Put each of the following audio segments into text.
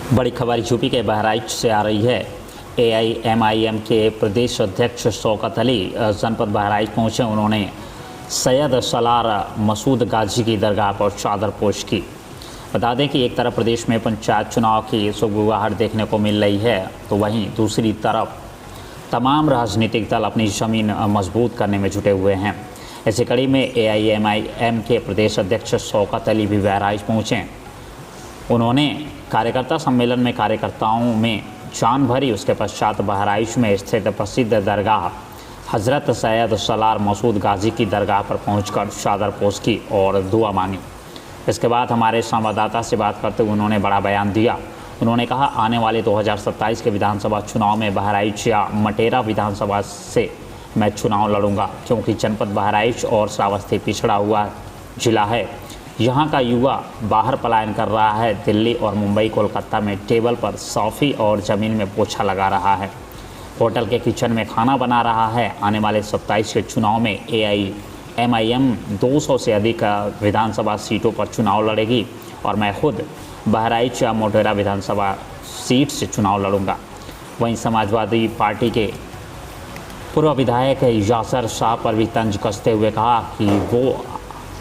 बड़ी खबर यूपी के बहराइच से आ रही है। एआईएमआईएम के प्रदेश अध्यक्ष शौकत अली जनपद बहराइच पहुंचे। उन्होंने सैयद सलार मसूद गाजी की दरगाह पर चादर पोश की। बता दें कि एक तरफ प्रदेश में पंचायत चुनाव की सुगबुगाहट देखने को मिल रही है, तो वहीं दूसरी तरफ तमाम राजनीतिक दल अपनी ज़मीन मजबूत करने में जुटे हुए हैं। इसी कड़ी में एआईएमआईएम के प्रदेश अध्यक्ष शौकत अली भी बहराइच पहुँचे। उन्होंने कार्यकर्ता सम्मेलन में कार्यकर्ताओं में जान भरी। उसके पश्चात बहराइच में स्थित प्रसिद्ध दरगाह हज़रत सैयद सलार मसूद गाजी की दरगाह पर पहुंचकर चादर पोश की और दुआ मांगी। इसके बाद हमारे संवाददाता से बात करते हुए उन्होंने बड़ा बयान दिया। उन्होंने कहा, आने वाले 2027 के विधानसभा चुनाव में बहराइच या मटेरा विधानसभा से मैं चुनाव लड़ूंगा, क्योंकि जनपद बहराइच और श्रावस्ती पिछड़ा हुआ जिला है। यहाँ का युवा बाहर पलायन कर रहा है। दिल्ली और मुंबई कोलकाता में टेबल पर सॉफ़ी और ज़मीन में पोछा लगा रहा है, होटल के किचन में खाना बना रहा है। आने वाले 27 के चुनाव में एआईएमआईएम 200 से अधिक विधानसभा सीटों पर चुनाव लड़ेगी और मैं खुद बहराइच या मोटेरा विधानसभा सीट से चुनाव लड़ूंगा। वहीं समाजवादी पार्टी के पूर्व विधायक यासर शाह पर भी तंज कसते हुए कहा कि वो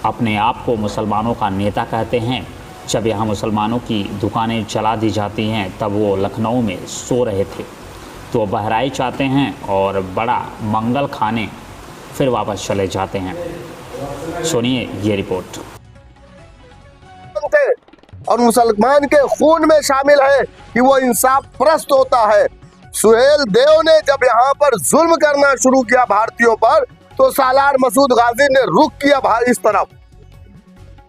अपने आप को मुसलमानों का नेता कहते हैं। जब यहाँ मुसलमानों की दुकानें जला दी जाती हैं तब वो लखनऊ में सो रहे थे, तो बहराइच आते हैं और बड़ा मंगल खाने फिर वापस चले जाते हैं। सुनिए ये रिपोर्ट। और मुसलमान के खून में शामिल है कि वो इंसाफ परस्त होता है। सुहेल देव ने जब यहाँ पर जुल्म करना शुरू किया भारतीयों पर, तो सालार मसूद गाजी ने रुख किया इस तरफ,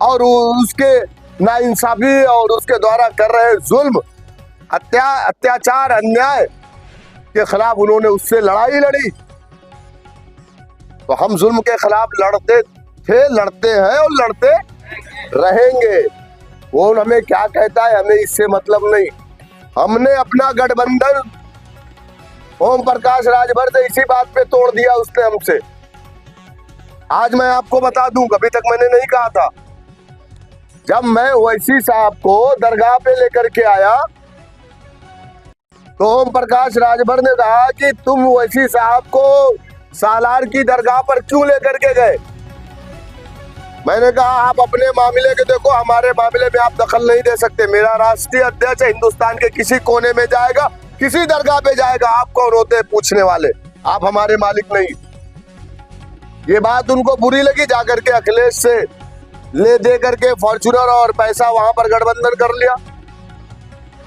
और उसके नाइंसाफी और उसके द्वारा कर रहे जुल्म, अत्याचार, अन्याय के खिलाफ उन्होंने उससे लड़ाई लड़ी। तो हम जुल्म के खिलाफ लड़ते थे, लड़ते हैं और लड़ते रहेंगे। वो हमें क्या कहता है, हमें इससे मतलब नहीं। हमने अपना गठबंधन ओम प्रकाश राजभर से इसी बात पे तोड़ दिया उसने हमसे। आज मैं आपको बता दूं, कभी तक मैंने नहीं कहा था। जब मैं ओवैसी साहब को दरगाह पे लेकर के आया तो ओम प्रकाश राजभर ने कहा कि तुम ओवैसी साहब को सालार की दरगाह पर क्यों लेकर के गए। मैंने कहा, आप अपने मामले के देखो, हमारे मामले में आप दखल नहीं दे सकते। मेरा राष्ट्रीय अध्यक्ष हिंदुस्तान के किसी कोने में जाएगा, किसी दरगाह पे जाएगा, आप कौन होते पूछने वाले, आप हमारे मालिक नहीं। ये बात उनको बुरी लगी, जाकर के अखिलेश से ले दे करके फॉर्च्यूनर और पैसा वहां पर गठबंधन कर लिया।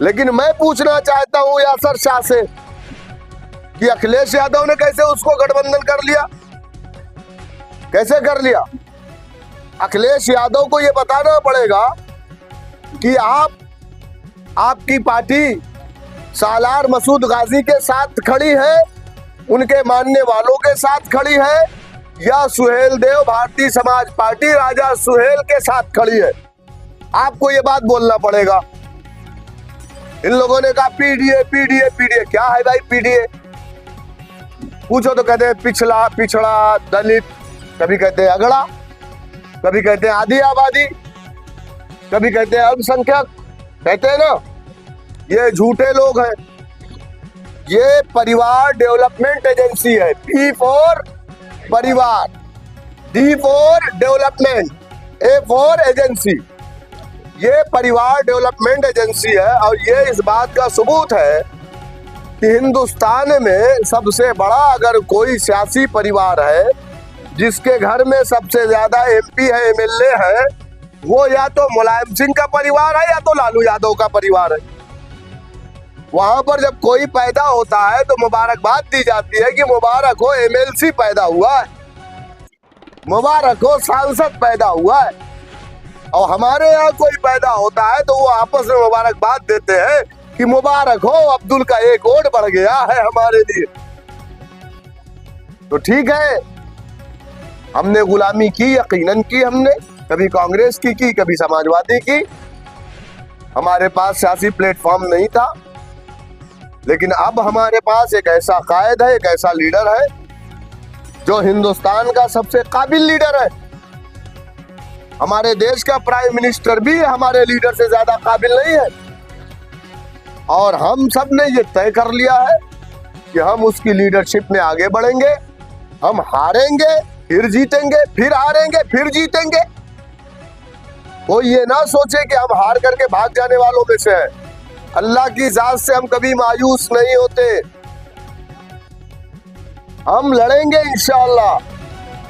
लेकिन मैं पूछना चाहता हूं यासर शाह से कि अखिलेश यादव ने कैसे उसको गठबंधन कर लिया, कैसे कर लिया। अखिलेश यादव को यह बताना पड़ेगा कि आपकी पार्टी सालार मसूद गाजी के साथ खड़ी है, उनके मानने वालों के साथ खड़ी है, या सुहेल देव भारतीय समाज पार्टी राजा सुहेल के साथ खड़ी है। आपको ये बात बोलना पड़ेगा। इन लोगों ने कहा पीडीए पीडीए पीडीए। क्या है भाई पीडीए? पूछो तो कहते हैं पिछड़ा पिछड़ा दलित, कभी कहते हैं अगड़ा, कभी कहते हैं आधी आबादी, कभी कहते हैं अल्पसंख्यक, कहते हैं ना। ये झूठे लोग हैं। ये परिवार डेवलपमेंट एजेंसी है। पी फॉर परिवार, D for development, A for agency. ये परिवार डेवलपमेंट एजेंसी है। और ये इस बात का सबूत है कि हिंदुस्तान में सबसे बड़ा अगर कोई सियासी परिवार है जिसके घर में सबसे ज्यादा एमपी है, एमएलए है, वो या तो मुलायम सिंह का परिवार है या तो लालू यादव का परिवार है। वहां पर जब कोई पैदा होता है तो मुबारकबाद दी जाती है कि मुबारक हो एमएलसी पैदा हुआ है, मुबारक हो सांसद पैदा हुआ है। और हमारे यहाँ कोई पैदा होता है तो वो आपस में मुबारकबाद देते हैं कि मुबारक हो, अब्दुल का एक वोट बढ़ गया है हमारे लिए। तो ठीक है, हमने गुलामी की, यकीनन की हमने, कभी कांग्रेस की, कभी समाजवादी की। हमारे पास सियासी प्लेटफॉर्म नहीं था, लेकिन अब हमारे पास एक ऐसा कायद है, एक ऐसा लीडर है जो हिंदुस्तान का सबसे काबिल लीडर है। हमारे देश का प्राइम मिनिस्टर भी हमारे लीडर से ज्यादा काबिल नहीं है। और हम सब ने ये तय कर लिया है कि हम उसकी लीडरशिप में आगे बढ़ेंगे। हम हारेंगे फिर जीतेंगे, फिर हारेंगे फिर जीतेंगे। कोई ये ना सोचे कि हम हार करके भाग जाने वालों में से हैं। अल्लाह की जात से हम कभी मायूस नहीं होते। हम लड़ेंगे इंशाअल्लाह।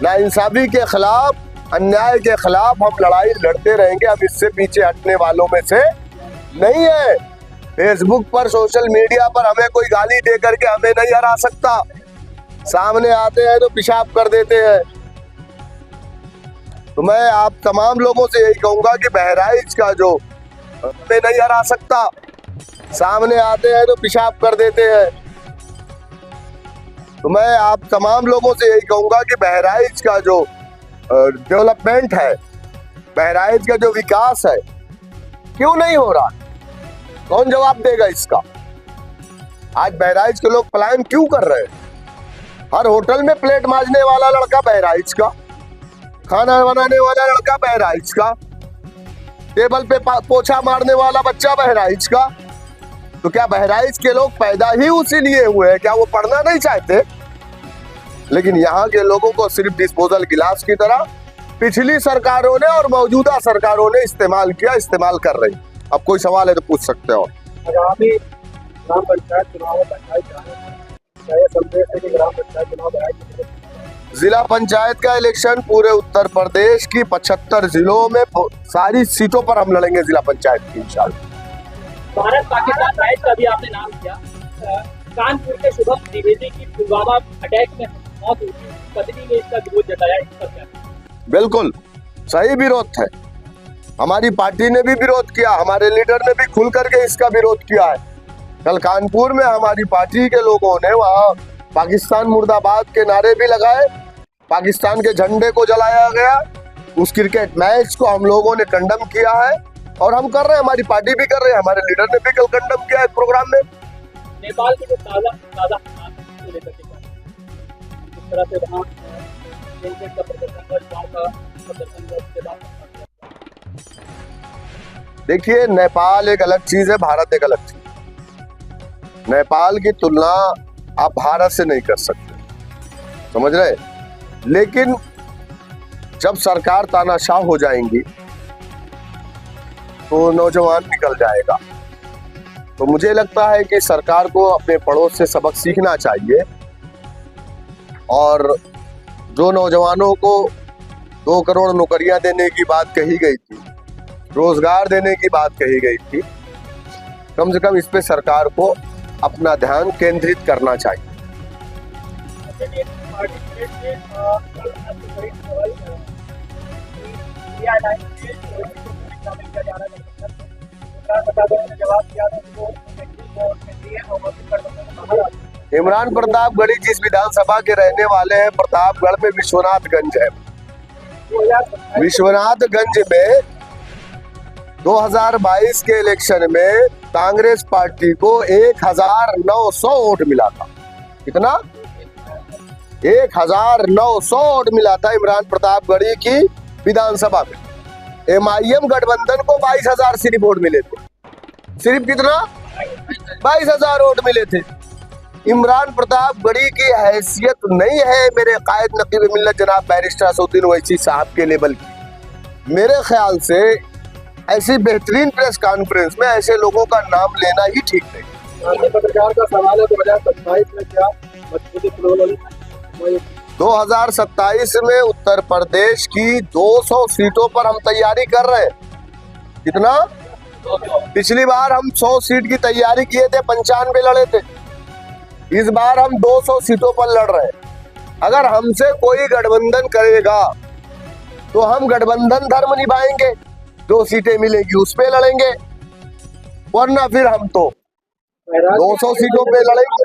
नाइंसाफी के खिलाफ, अन्याय के खिलाफ हम लड़ाई लड़ते रहेंगे। हम इससे पीछे हटने वालों में से नहीं है। फेसबुक पर, सोशल मीडिया पर हमें कोई गाली दे करके हमें नहीं हरा सकता। सामने आते हैं तो पेशाब कर देते हैं। तो मैं आप तमाम लोगों से यही कहूंगा कि बहराइच का जो हमें नहीं हरा सकता, सामने आते हैं तो पेशाब कर देते हैं। तो मैं आप तमाम लोगों से यही कहूंगा कि बहराइच का जो डेवलपमेंट है, बहराइच का जो विकास है, क्यों नहीं हो रहा? कौन जवाब देगा इसका? आज बहराइच के लोग पलायन क्यों कर रहे हैं? हर होटल में प्लेट मांजने वाला लड़का बहराइच का, खाना बनाने वाला लड़का बहराइच का, टेबल पे पोछा मारने वाला बच्चा बहराइच का। तो क्या बहराइच के लोग पैदा ही उसी लिए हुए हैं? क्या वो पढ़ना नहीं चाहते? लेकिन यहाँ के लोगों को सिर्फ डिस्पोजल गिलास की तरह पिछली सरकारों ने और मौजूदा सरकारों ने इस्तेमाल किया, इस्तेमाल कर रही। अब कोई सवाल है तो पूछ सकते हो। आगामी ग्राम पंचायत चुनाव जिला पंचायत का इलेक्शन पूरे उत्तर प्रदेश की 75 जिलों में सारी सीटों पर हम लड़ेंगे जिला पंचायत की इंशाल्लाह। भारत पाकिस्तान मैच का भी आपने नाम किया। कानपुर के शुभम द्विवेदी की पुलवामा अटैक में मौत हुई, पत्नी ने इसका विरोध जताया, इस पर क्या? बिल्कुल सही विरोध है। हमारी पार्टी ने भी विरोध किया, हमारे लीडर ने भी खुल करके इसका विरोध किया है। कल कानपुर में हमारी पार्टी के लोगों ने वहाँ पाकिस्तान मुर्दाबाद के नारे भी लगाए, पाकिस्तान के झंडे को जलाया गया। उस क्रिकेट मैच को हम लोगों ने कंडम किया है और हम कर रहे हैं, हमारी पार्टी भी कर रही है, हमारे लीडर ने भी कल कंडम किया है प्रोग्राम में। नेपाल के जो ताजा को लेकर के इस तरह से वहाँ का प्रदर्शन के बाद देखिए, नेपाल एक अलग चीज है, भारत एक अलग चीज। नेपाल की तुलना आप भारत से नहीं कर सकते, समझ रहे? लेकिन जब सरकार तानाशाह हो जाएंगी तो नौजवान निकल जाएगा। तो मुझे लगता है कि सरकार को अपने पड़ोस से सबक सीखना चाहिए और जो नौजवानों को 2 करोड़ नौकरियां देने की बात कही गई थी, रोजगार देने की बात कही गई थी, कम से कम इस पे सरकार को अपना ध्यान केंद्रित करना चाहिए। इमरान प्रतापगढ़ी जिस विधानसभा के रहने वाले हैं, प्रतापगढ़ में विश्वनाथगंज है। विश्वनाथगंज में 2022 के इलेक्शन में कांग्रेस पार्टी को 1900 वोट मिला था। कितना? 1900 वोट मिला था इमरान प्रतापगढ़ी की विधानसभा में। MIM गठबंधन को 22,000 सिर्फ वोट मिले थे। सिर्फ कितना? 22,000 वोट मिले थे। इमरान प्रतापगढ़ी की हैसियत नहीं है मेरे कायद नकीब मिल्लत जनाब बैरिस्टर असदुद्दीन ओवैसी साहब के लेवल की। मेरे ख्याल से ऐसी बेहतरीन प्रेस कॉन्फ्रेंस में ऐसे लोगों का नाम लेना ही ठीक नहीं। पत्रकार का सवाल है 2027 में क्या मजबूती 2027 में उत्तर प्रदेश की 200 सीटों पर हम तैयारी कर रहे हैं। कितना? पिछली बार हम 100 सीट की तैयारी किए थे, 95 लड़े थे। इस बार हम 200 सीटों पर लड़ रहे हैं। अगर हमसे कोई गठबंधन करेगा तो हम गठबंधन धर्म निभाएंगे, 2 सीटें मिलेगी उस पे लड़ेंगे, वरना फिर हम तो 200 सीटों पे लड़ेंगे।